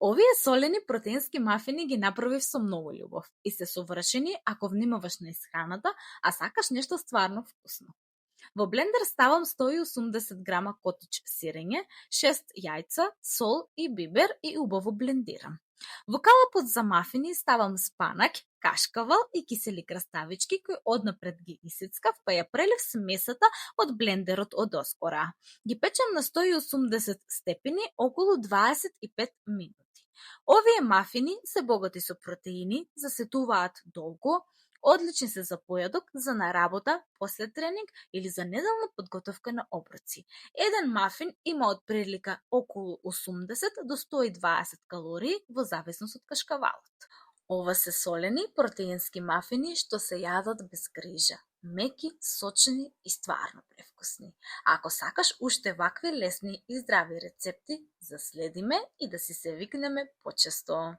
Овие солени протеински мафини ги направив со многу љубов и се совршени ако внимаваш на исхраната, а сакаш нешто стварно вкусно. Во блендер ставам 180 грама котич сирење, 6 јајца, сол и бибер и убаво блендирам. Во калапот за мафини ставам спанак, кашкавал и кисели краставички кои однапред ги исецкав, па ја прелив смесата од блендерот од оскора. Ги печам на 180 степени околу 25 минути. Овие мафини се богати со протеини, засетуваат долго, одлични се за појадок, за наработа, после тренинг или за неделна подготовка на оброци. Еден мафин има од прилика околу 80 до 120 калории во зависност од кашкавалот. Ова се солени протеински мафини што се јадат без грижа. Меки, сочни и стварно превкусни. Ако сакаш уште вакви лесни и здрави рецепти, заследи ме и да си се викнеме почесто.